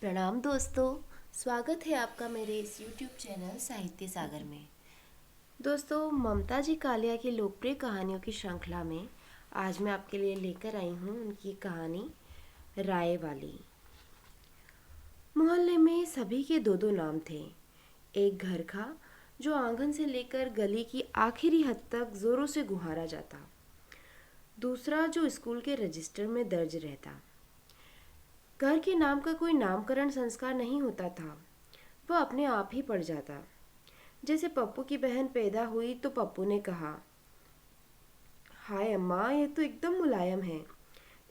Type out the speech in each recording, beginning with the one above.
प्रणाम दोस्तों। स्वागत है आपका मेरे इस YouTube चैनल साहित्य सागर में। दोस्तों, ममता जी कालिया की लोकप्रिय कहानियों की श्रृंखला में आज मैं आपके लिए लेकर आई हूँ उनकी कहानी राय वाली। मोहल्ले में सभी के दो दो नाम थे। एक घर का जो आंगन से लेकर गली की आखिरी हद तक जोरों से गुहारा जाता, दूसरा जो स्कूल के रजिस्टर में दर्ज रहता। घर के नाम का कोई नामकरण संस्कार नहीं होता था, वह अपने आप ही पड़ जाता। जैसे पप्पू की बहन पैदा हुई तो पप्पू ने कहा, हाय अम्मा, ये तो एकदम मुलायम है,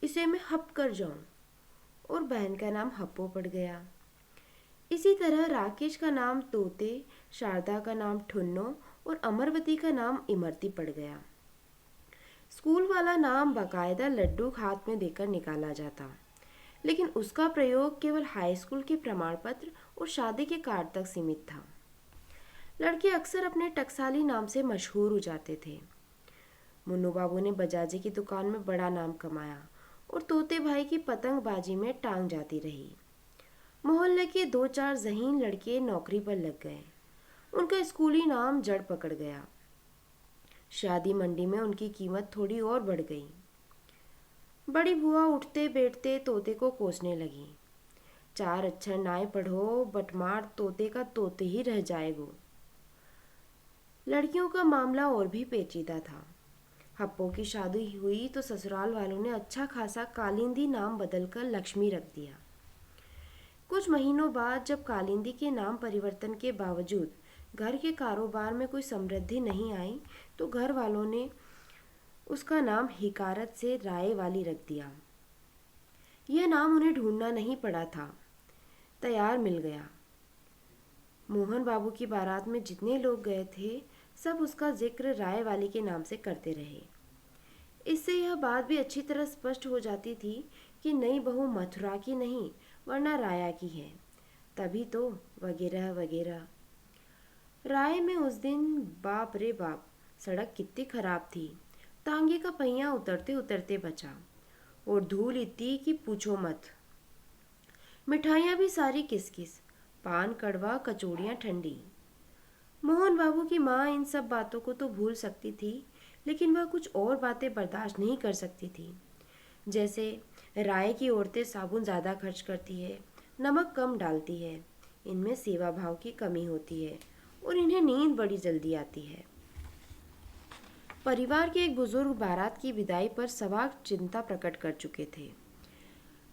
इसे मैं हप कर जाऊं। और बहन का नाम हप्पो पड़ गया। इसी तरह राकेश का नाम तोते, शारदा का नाम ठुन्नो और अमरवती का नाम इमरती पड़ गया। स्कूल वाला नाम बाकायदा लड्डू हाथ में देकर निकाला जाता, लेकिन उसका प्रयोग केवल हाई स्कूल के प्रमाण पत्र और शादी के कार्ड तक सीमित था। लड़के अक्सर अपने टकसाली नाम से मशहूर हो जाते थे। मुन्नू बाबू ने बजाजे की दुकान में बड़ा नाम कमाया और तोते भाई की पतंगबाजी में टांग जाती रही। मोहल्ले के दो चार ज़हीन लड़के नौकरी पर लग गए। उनका स्कूली नाम जड़ पकड़ गया। शादी मंडी में उनकी कीमत थोड़ी और बढ़ गई। बड़ी बुआ उठते बैठते तोते को कोसने लगी, चार अक्षर नाय पढ़ो, बटमार तोते का तोते ही रह जाएगो। लड़कियों का मामला और भी पेचीदा था। हप्पो की शादी हुई तो ससुराल वालों ने अच्छा खासा कालिंदी नाम बदलकर लक्ष्मी रख दिया। कुछ महीनों बाद जब कालिंदी के नाम परिवर्तन के बावजूद घर के कारोबार में कोई समृद्धि नहीं आई, तो घर वालों ने उसका नाम हिकारत से राय वाली रख दिया। यह नाम उन्हें ढूंढना नहीं पड़ा था, तैयार मिल गया। मोहन बाबू की बारात में जितने लोग गए थे, सब उसका जिक्र राय वाली के नाम से करते रहे। इससे यह बात भी अच्छी तरह स्पष्ट हो जाती थी कि नई बहू मथुरा की नहीं वरना राया की है। तभी तो वगैरह वगैरह। राय में उस दिन बाप रे बाप, सड़क कितनी खराब थी। तांगे का पहिया उतरते उतरते बचा और धूल इतनी कि पूछो मत। मिठाइयाँ भी सारी किसकिस, पान कड़वा, कचौड़ियाँ ठंडी। मोहन बाबू की माँ इन सब बातों को तो भूल सकती थी, लेकिन वह कुछ और बातें बर्दाश्त नहीं कर सकती थी। जैसे राय की औरतें साबुन ज़्यादा खर्च करती है, नमक कम डालती है, इनमें सेवा भाव की कमी होती है और इन्हें नींद बड़ी जल्दी आती है। परिवार के एक बुजुर्ग बारात की विदाई पर सवाक चिंता प्रकट कर चुके थे।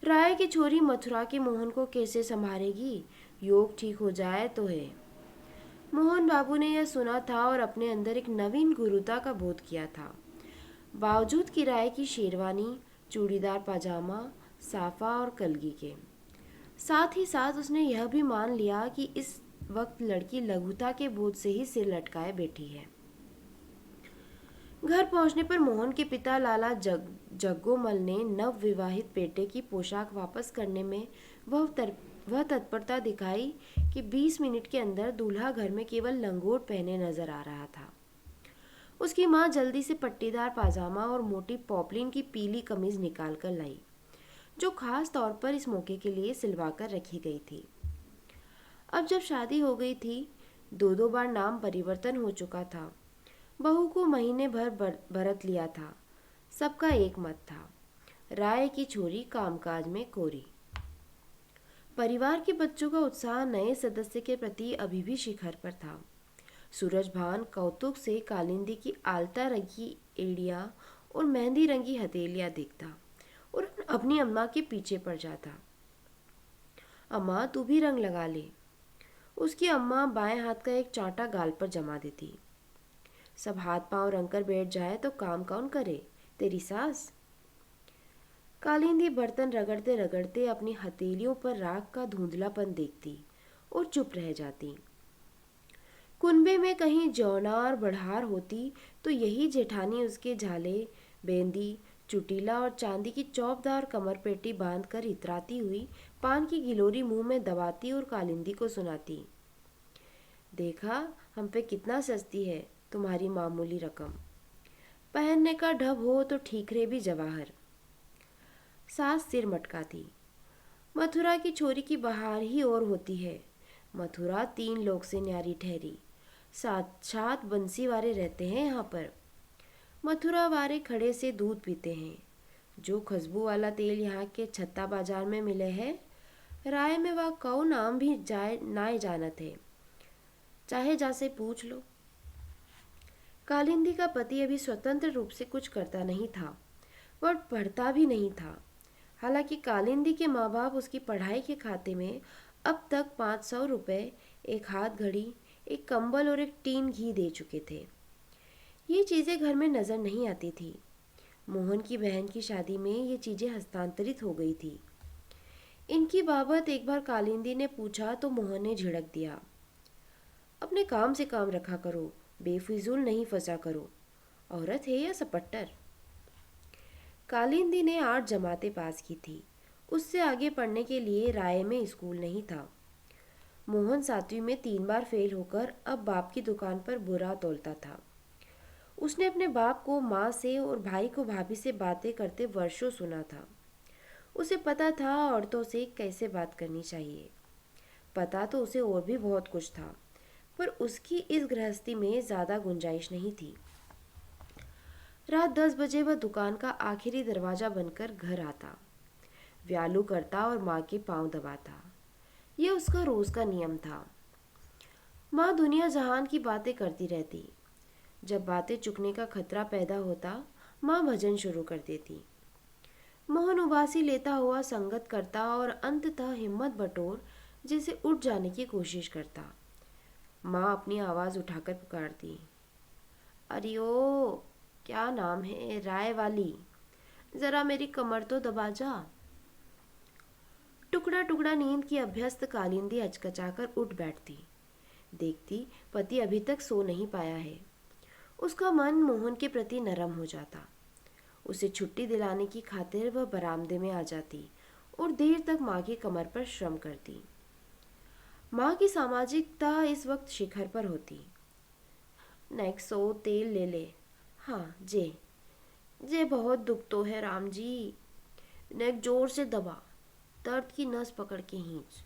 राय की छोरी मथुरा के मोहन को कैसे संभालेगी, योग ठीक हो जाए तो है। मोहन बाबू ने यह सुना था और अपने अंदर एक नवीन गुरुता का बोध किया था। बावजूद किराए की शेरवानी, चूड़ीदार पाजामा, साफा और कलगी के साथ ही साथ उसने यह भी मान लिया कि इस वक्त लड़की लघुता के बोझ से ही सिर लटकाए बैठी है। घर पहुंचने पर मोहन के पिता लाला जग्गोमल ने नव विवाहित बेटे की पोशाक वापस करने में वह तत्परता दिखाई कि 20 मिनट के अंदर दूल्हा घर में केवल लंगोट पहने नजर आ रहा था। उसकी माँ जल्दी से पट्टीदार पाजामा और मोटी पॉपलिन की पीली कमीज निकाल कर लाई, जो खास तौर पर इस मौके के लिए सिलवा कर रखी गई थी। अब जब शादी हो गई थी, दो दो बार नाम परिवर्तन हो चुका था, बहू को महीने भर बरत लिया था, सबका एक मत था, राय की छोरी कामकाज में कोरी। परिवार के बच्चों का उत्साह नए सदस्य के प्रति अभी भी शिखर पर था। सूरजभान कौतुक से कालिंदी की आलता रंगी एड़ियाँ और मेहंदी रंगी हथेलियाँ देखता और अपनी अम्मा के पीछे पड़ जाता। अम्मा, तू भी रंग लगा ले। उसकी अम्मा बाएं हाथ का एक चांटा गाल पर जमा देती। सब हाथ पांव रंग कर बैठ जाए तो काम कौन करे, तेरी सास। कालिंदी बर्तन रगड़ते रगड़ते अपनी हथेलियों पर राख का धुंधलापन देखती और चुप रह जाती। कुनबे में कहीं जौनार बढ़ार होती तो यही जेठानी उसके झाले, बेंदी, चुटीला और चांदी की चौबदार कमरपेटी बांध कर इतराती हुई पान की गिलोरी मुंह में दबाती और कालिंदी को सुनाती, देखा हम पे कितना सस्ती है तुम्हारी मामूली रकम, पहनने का ढब हो तो ठीक रे भी जवाहर। सास सिर मटकाती, मथुरा की छोरी की बहार ही और होती है। मथुरा 3 लोग से न्यारी ठहरी। साक्षात बंसीवारे रहते हैं यहाँ पर। मथुरा वाले खड़े से दूध पीते हैं। जो खुशबू वाला तेल यहाँ के छत्ता बाजार में मिले है, राय में वह कौ नाम भी जाए नाए जानत है। चाहे जासे पूछ लो। कालिंदी का पति अभी स्वतंत्र रूप से कुछ करता नहीं था, वह पढ़ता भी नहीं था। हालांकि कालिंदी के माँ बाप उसकी पढ़ाई के खाते में अब तक 500 रुपये, एक हाथ घड़ी, एक कंबल और एक टीन घी दे चुके थे। ये चीज़ें घर में नज़र नहीं आती थी। मोहन की बहन की शादी में ये चीज़ें हस्तांतरित हो गई थी। इनकी बाबत एक बार कालिंदी ने पूछा तो मोहन ने झिड़क दिया, अपने काम से काम रखा करो, बेफिजूल नहीं फंसा करो। औरत है या सपट्टर। कालिंदी ने 8 जमातें पास की थी। उससे आगे पढ़ने के लिए राय में स्कूल नहीं था। मोहन 7वीं में 3 बार फेल होकर अब बाप की दुकान पर बुरा तोलता था। उसने अपने बाप को माँ से और भाई को भाभी से बातें करते वर्षों सुना था। उसे पता था औरतों से कैसे बात करनी चाहिए। पता तो उसे और भी बहुत कुछ था, पर उसकी इस गृहस्थी में ज़्यादा गुंजाइश नहीं थी। रात 10 बजे वह दुकान का आखिरी दरवाज़ा बनकर घर आता, व्यालू करता और माँ के पांव दबाता। यह उसका रोज़ का नियम था। माँ दुनिया जहान की बातें करती रहती। जब बातें चुकने का खतरा पैदा होता, माँ भजन शुरू कर देती। मोहन उबासी लेता हुआ संगत करता और अंततः हिम्मत बटोर जैसे उठ जाने की कोशिश करता। माँ अपनी आवाज़ उठाकर पुकारती, अरे ओ, क्या नाम है, राय वाली, ज़रा मेरी कमर तो दबा जा। टुकड़ा टुकड़ा नींद की अभ्यस्त कालिंदी हचकचाकर उठ बैठती। देखती पति अभी तक सो नहीं पाया है। उसका मन मोहन के प्रति नरम हो जाता। उसे छुट्टी दिलाने की खातिर वह बरामदे में आ जाती और देर तक माँ की कमर पर श्रम करती। माँ की सामाजिकता इस वक्त शिखर पर होती। नेक्सो तेल ले ले। हाँ जे जे बहुत दुख तो है राम जी। नेक जोर से दबा, दर्द की नस पकड़ के खींच।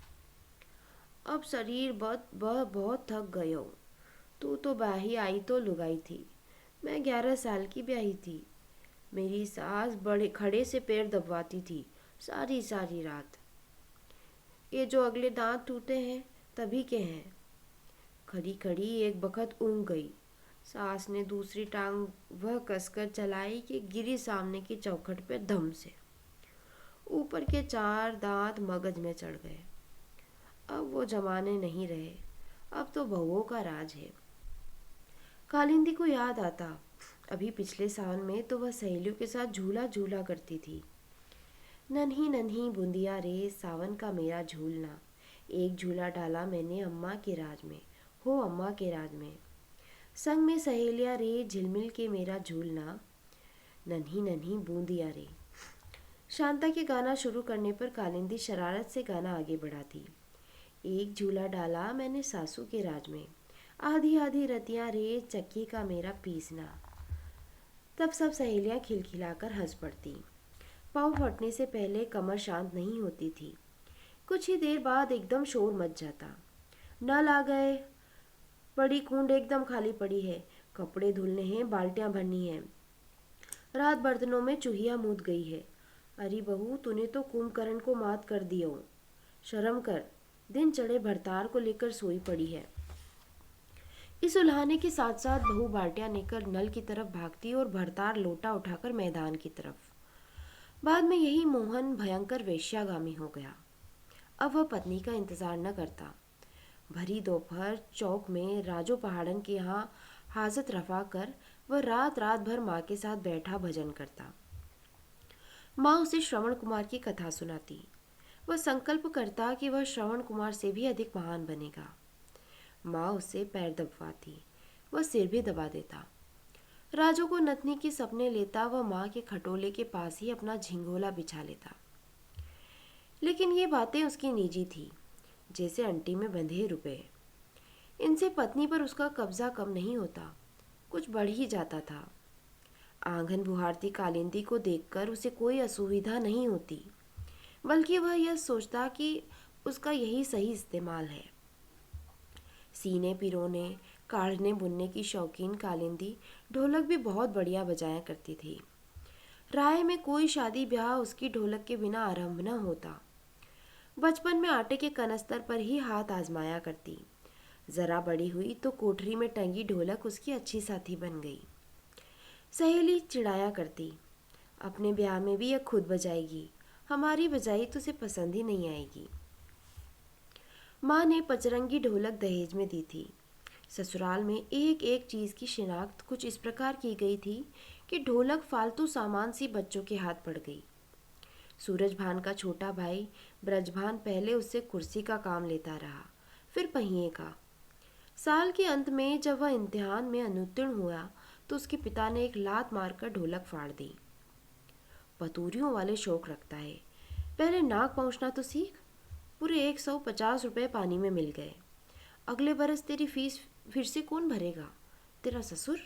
अब शरीर बहुत थक गयो। तू तो ब्याही आई तो लुगाई थी, मैं 11 साल की ब्याही थी। मेरी सास बड़े खड़े से पैर दबवाती थी सारी सारी रात। ये जो अगले दांत टूटे हैं तभी के हैं। खड़ी खड़ी एक बखत ऊँग गई। सास ने दूसरी टांग वह कसकर चलाई कि गिरी सामने की चौखट पे धम से। ऊपर के 4 दांत मगज में चढ़ गए। अब वो जमाने नहीं रहे, अब तो बहुओं का राज है। कालिंदी को याद आता, अभी पिछले साल में तो वह सहेलियों के साथ झूला झूला करती थी। नन्ही नन्ही बूंदिया रे सावन का मेरा झूलना, एक झूला डाला मैंने अम्मा के राज में, हो अम्मा के राज में। संग में सहेलिया रे झिलमिल के मेरा झूलना, नन्ही नन्ही बूंदिया रे। शांता के गाना शुरू करने पर कालिंदी शरारत से गाना आगे बढ़ाती। एक झूला डाला मैंने सासू के राज में, आधी आधी रतियां रे चक्की का मेरा पीसना। तब सब सहेलियां खिलखिलाकर हंस पड़ती। पाँव फटने से पहले कमर शांत नहीं होती थी। कुछ ही देर बाद एकदम शोर मच जाता। नल आ गए, बड़ी कूंड एकदम खाली पड़ी है, कपड़े धुलने हैं, बाल्टियां भरनी हैं। रात बर्तनों में चूहिया मूत गई है। अरे बहू, तूने तो कुंभकर्ण को मात कर दियो, शर्म कर, दिन चढ़े भरतार को लेकर सोई पड़ी है। इस उल्हाने के साथ साथ बहू बाल्टियां लेकर नल की तरफ भागती और भरतार लोटा उठाकर मैदान की तरफ। बाद में यही मोहन भयंकर वेश्यागामी हो गया। अब वह पत्नी का इंतजार न करता। भरी दोपहर चौक में राजो पहाड़न के यहाँ हाजत रफा कर वह रात रात भर माँ के साथ बैठा भजन करता। माँ उसे श्रवण कुमार की कथा सुनाती। वह संकल्प करता कि वह श्रवण कुमार से भी अधिक महान बनेगा। माँ उससे पैर दबवाती, वह सिर भी दबा देता। राजू को नथनी के सपने लेता वह माँ के खटोले के पास ही अपना झिंगोला बिछा लेता। लेकिन ये बातें उसकी निजी थी, जैसे अंटी में बंधे रुपए। इनसे पत्नी पर उसका कब्जा कम नहीं होता, कुछ बढ़ ही जाता था। आंगन बुहारती कालिंदी को देखकर उसे कोई असुविधा नहीं होती। बल्कि वह यह सोचता कि उसका यही सही इस्तेमाल है। सीने पिरोने, काढ़ने बुनने की शौकीन कालिंदी ढोलक भी बहुत बढ़िया बजाया करती थी। राय में कोई शादी ब्याह उसकी ढोलक के बिना आरंभ न होता। बचपन में आटे के कनस्तर पर ही हाथ आजमाया करती। जरा बड़ी हुई तो कोठरी में टंगी ढोलक उसकी अच्छी साथी बन गई। सहेली चिढ़ाया करती, अपने ब्याह में भी यह खुद बजाएगी, हमारी बजाई तो उसे पसंद ही नहीं आएगी। माँ ने पचरंगी ढोलक दहेज में दी थी। ससुराल में एक एक चीज़ की शिनाख्त कुछ इस प्रकार की गई थी कि ढोलक फालतू सामान सी बच्चों के हाथ पड़ गई। सूरजभान का छोटा भाई ब्रजभान पहले उससे कुर्सी का काम लेता रहा, फिर पहिए का। साल के अंत में जब वह इम्तिहान में अनुत्तीर्ण हुआ तो उसके पिता ने एक लात मारकर ढोलक फाड़ दी। पतूरियों वाले शौक रखता है, पहले नाक पहुँचना तो सीख। पूरे 150 रुपये पानी में मिल गए। अगले बरस तेरी फीस फिर से कौन भरेगा? तेरा ससुर।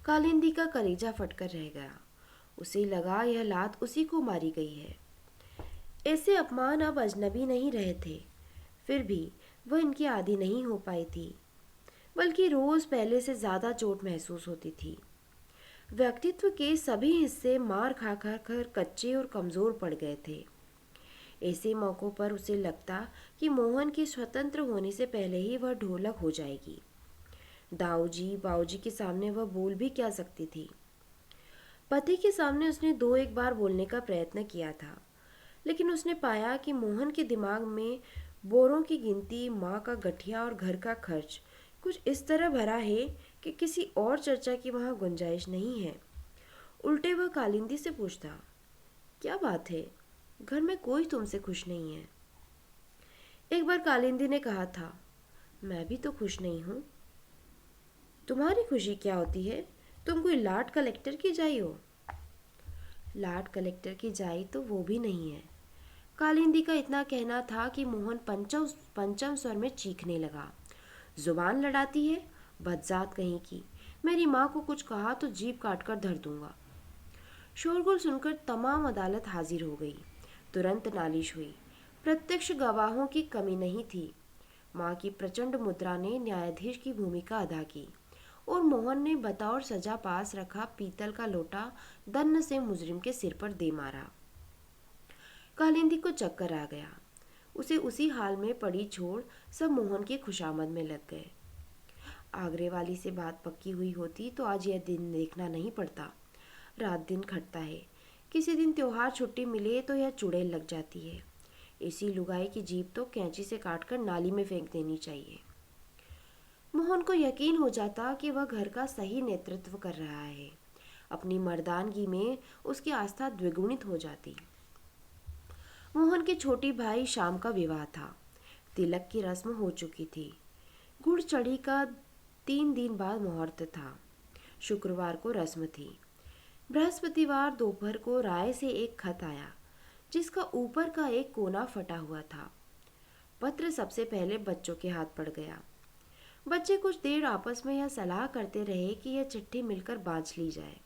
कालिंदी का कलेजा फटकर रह गया। उसे लगा यह लात उसी को मारी गई है। ऐसे अपमान अब अजनबी नहीं रहे थे, फिर भी वह इनकी आदी नहीं हो पाई थी, बल्कि रोज पहले से ज्यादा चोट महसूस होती थी। व्यक्तित्व के सभी हिस्से मार खा खा कर कच्चे और कमजोर पड़ गए थे। ऐसे मौक़ों पर उसे लगता कि मोहन के स्वतंत्र होने से पहले ही वह ढोलक हो जाएगी। दाऊजी बाऊजी के सामने वह बोल भी क्या सकती थी। पति के सामने उसने दो एक बार बोलने का प्रयत्न किया था, लेकिन उसने पाया कि मोहन के दिमाग में बोरों की गिनती, माँ का गठिया और घर का खर्च कुछ इस तरह भरा है कि किसी और चर्चा की वहाँ गुंजाइश नहीं है। उल्टे वह कालिंदी से पूछता, क्या बात है, घर में कोई तुमसे खुश नहीं है? एक बार कालिंदी ने कहा था, मैं भी तो खुश नहीं हूँ। तुम्हारी खुशी क्या होती है? तुम कोई लाट कलेक्टर की जाई हो? लाट कलेक्टर की जाई तो वो भी नहीं है। कालिंदी का इतना कहना था कि मोहन पंचम स्वर में चीखने लगा। जुबान लड़ाती है, बदजात कहीं की। मेरी माँ को कुछ कहा तो जीभ काट कर धर दूंगा। शोरगुल सुनकर तमाम अदालत हाजिर हो गई। तुरंत नालिश हुई। प्रत्यक्ष गवाहों की कमी नहीं थी। माँ की प्रचंड मुद्रा ने न्यायाधीश की भूमिका अदा की और मोहन ने बतौर सजा पास रखा पीतल का लोटा दन्न से मुजरिम के सिर पर दे मारा। कालिंदी को चक्कर आ गया। उसे उसी हाल में पड़ी छोड़ सब मोहन की खुशामद में लग गए। आगरे वाली से बात पक्की हुई होती तो आज यह दिन देखना नहीं पड़ता। रात दिन खटता है। किसी दिन त्योहार छुट्टी मिले तो यह चुड़ैल लग जाती है। इसी लुगाई की जीभ तो कैंची से काटकर नाली में फेंक देनी चाहिए। मोहन को यकीन हो जाता कि वह घर का सही नेतृत्व कर रहा है। अपनी मर्दानगी में उसकी आस्था द्विगुणित हो जाती। मोहन के छोटी भाई शाम का विवाह था। तिलक की रस्म हो चुकी थी। गुड़ चढ़ी का 3 दिन बाद मुहूर्त था। शुक्रवार को रस्म थी। बृहस्पतिवार दोपहर को राय से एक खत आया, जिसका ऊपर का एक कोना फटा हुआ था। पत्र सबसे पहले बच्चों के हाथ पड़ गया। बच्चे कुछ देर आपस में यह सलाह करते रहे कि यह चिट्ठी मिलकर बांच ली जाए।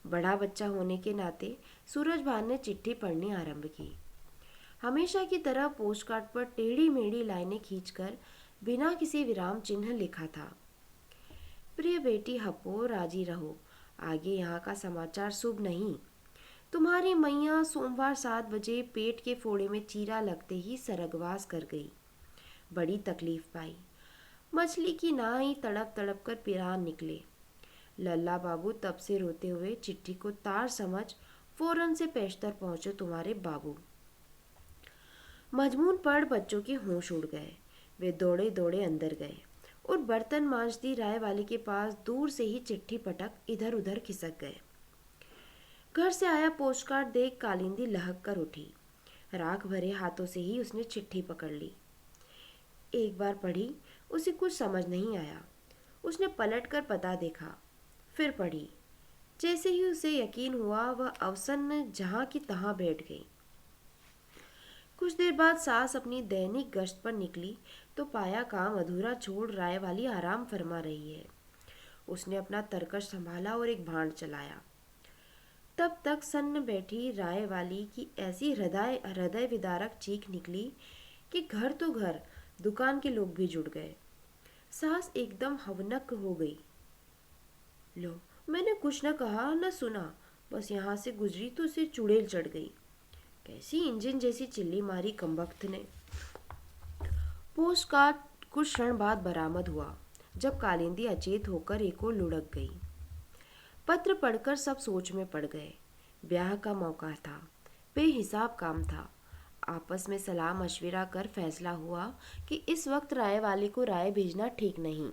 बड़ा बच्चा होने के नाते सूरजभान ने चिट्ठी पढ़नी आरंभ की। हमेशा की तरह पोस्टकार्ड पर टेढ़ी मेढ़ी लाइनें खींचकर बिना किसी विराम चिन्ह लिखा था। प्रिय बेटी हप्पो, राजी रहो, आगे यहाँ का समाचार शुभ नहीं। तुम्हारी मैया सोमवार 7 बजे पेट के फोड़े में चीरा लगते ही सरगवास कर गई। बड़ी तकलीफ पाई। मछली की नाई तड़प तड़प कर पिरान निकले। लल्ला बाबू तब से रोते हुए चिट्ठी को तार समझ फौरन से पेशतर पहुंचे तुम्हारे बाबू। मजमून पढ़ बच्चों के होश उड़ गए। वे दौड़े दौड़े अंदर गए और बर्तन मांजती राय वाले के पास दूर से ही चिट्ठी पटक इधर उधर खिसक गए। घर से आया पोस्टकार्ड देख कालिंदी लहक कर उठी। राख भरे हाथों से ही उसने चिट्ठी पकड़ ली। एक बार पढ़ी, उसे कुछ समझ नहीं आया। उसने पलटकर पता देखा, फिर पढ़ी। जैसे ही उसे यकीन हुआ वह अवसन्न जहां की तहां बैठ गई। कुछ देर बाद सास अपनी दैनिक गश्त पर निकली तो पाया काम अधूरा छोड़ राय वाली आराम फरमा रही है। उसने अपना तरकश संभाला और एक भांड चलाया। तब तक सन्न बैठी राय वाली की ऐसी हृदय हृदय विदारक चीख निकली कि घर तो घर, दुकान के लोग भी जुट गए। सास एकदम हवनक हो गई। लो, मैंने कुछ न कहा न सुना, बस यहाँ से गुजरी तो उसे चुड़ैल चढ़ गई। कैसी इंजन जैसी चिल्ली मारी कमबख्त ने। पोस्ट कार्ड कुछ क्षण बाद बरामद हुआ, जब कालिंदी अचेत होकर एक ओर लुढ़क गई। पत्र पढ़कर सब सोच में पड़ गए। ब्याह का मौका था, बेहिसाब काम था। आपस में सलाह मशविरा कर फैसला हुआ कि इस वक्त राय वाले को राय भेजना ठीक नहीं।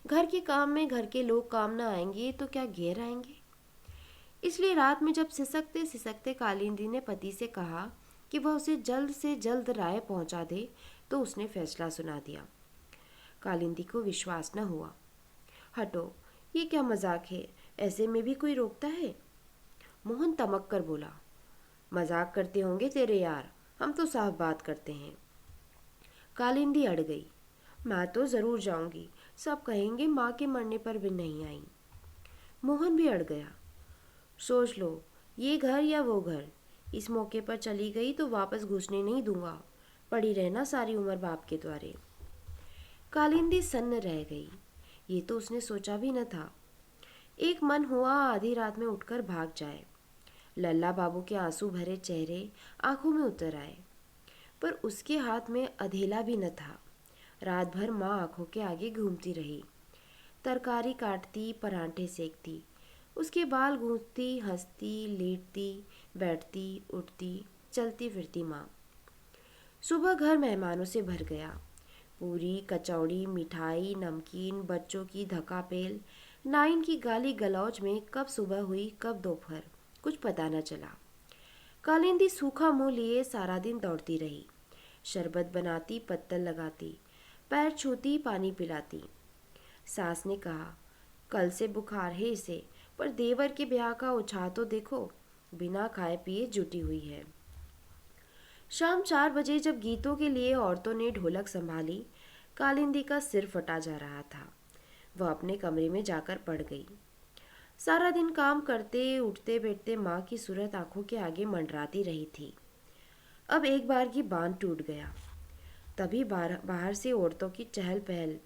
घर के काम में घर के लोग काम न आएंगे तो क्या गैर आएंगे। इसलिए रात में जब सिसकते सिसकते कालिंदी ने पति से कहा कि वह उसे जल्द से जल्द राय पहुंचा दे, तो उसने फैसला सुना दिया। कालिंदी को विश्वास न हुआ। हटो, ये क्या मजाक है, ऐसे में भी कोई रोकता है। मोहन तमक कर बोला, मजाक करते होंगे तेरे यार, हम तो साफ बात करते हैं। कालिंदी अड़ गई। मैं तो जरूर जाऊंगी, सब कहेंगे माँ के मरने पर भी नहीं आई। मोहन भी अड़ गया। सोच लो, ये घर या वो घर, इस मौके पर चली गई तो वापस घुसने नहीं दूंगा, पड़ी रहना सारी उम्र बाप के द्वारे। कालिंदी सन्न रह गई। ये तो उसने सोचा भी न था। एक मन हुआ आधी रात में उठकर भाग जाए। लल्ला बाबू के आंसू भरे चेहरे आंखों में उतर आए, पर उसके हाथ में अधेला भी न था। रात भर माँ आंखों के आगे घूमती रही, तरकारी काटती, परांठे सेकती, उसके बाल गूंथती, हंसती, लेटती, बैठती, उठती, चलती फिरती माँ। सुबह घर मेहमानों से भर गया। पूरी, कचौड़ी, मिठाई, नमकीन, बच्चों की धक्कापेल, नाइन की गाली गलौज में कब सुबह हुई कब दोपहर, कुछ पता न चला। कालिंदी सूखा मुंह लिए सारा दिन दौड़ती रही। शरबत बनाती, पत्तल लगाती, पैर छूती, पानी पिलाती। सास ने कहा, कल से बुखार है इसे, पर देवर के ब्याह का उछाह तो देखो, बिना खाए पिए जुटी हुई है। शाम 4 बजे जब गीतों के लिए औरतों ने ढोलक संभाली, कालिंदी का सिर फटा जा रहा था। वह अपने कमरे में जाकर पड़ गई। सारा दिन काम करते उठते बैठते माँ की सूरत आंखों के आगे मंडराती रही थी। अब एक बार की बांध टूट गया। तभी बाहर से औरतों की चहल पहल।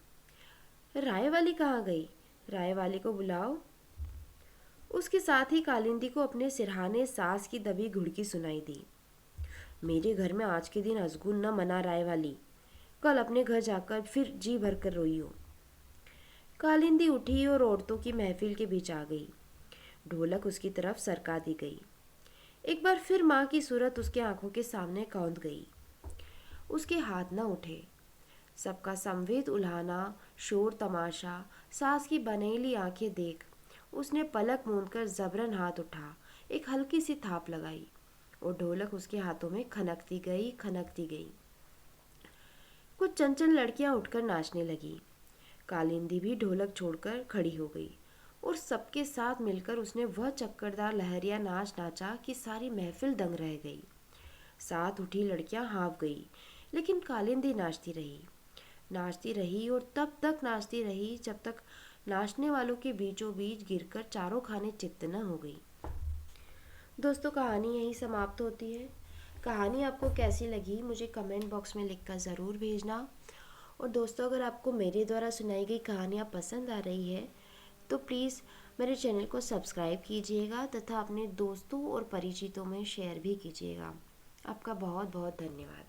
राय वाली कहाँ गई? राय वाली को बुलाओ। उसके साथ ही कालिंदी को अपने सिरहाने सास की दबी घुड़की सुनाई दी। मेरे घर में आज के दिन अजगुन न मना राय वाली, कल अपने घर जाकर फिर जी भर कर रोई हो। कालिंदी उठी और औरतों की महफिल के बीच आ गई। ढोलक उसकी तरफ सरका दी गई। एक बार फिर माँ की सूरत उसके आंखों के सामने कौंध गई। उसके हाथ न उठे। सबका संवेद उल्हाना, शोर तमाशा, सास की बनेली आंखें देख उसने पलक मूंदकर जबरन हाथ उठा, एक हल्की सी थाप लगाई और ढोलक उसके हाथों में खनकती गई, खनकती गई। कुछ चंचल लड़कियां उठकर नाचने लगी। कालिंदी भी ढोलक छोड़कर खड़ी हो गई और सबके साथ मिलकर उसने वह चक्करदार लहरिया नाच नाचा कि सारी महफिल दंग रह गई। साथ उठी लड़कियां हाँफ गई, लेकिन कालिंदी नाचती रही और तब तक नाचती रही जब तक नाचने वालों के बीचों बीच गिरकर चारों खाने चित्त न हो गई। दोस्तों, कहानी यहीं समाप्त होती है। कहानी आपको कैसी लगी मुझे कमेंट बॉक्स में लिखकर ज़रूर भेजना। और दोस्तों, अगर आपको मेरे द्वारा सुनाई गई कहानियाँ पसंद आ रही है तो प्लीज़ मेरे चैनल को सब्सक्राइब कीजिएगा तथा अपने दोस्तों और परिचितों में शेयर भी कीजिएगा। आपका बहुत बहुत धन्यवाद।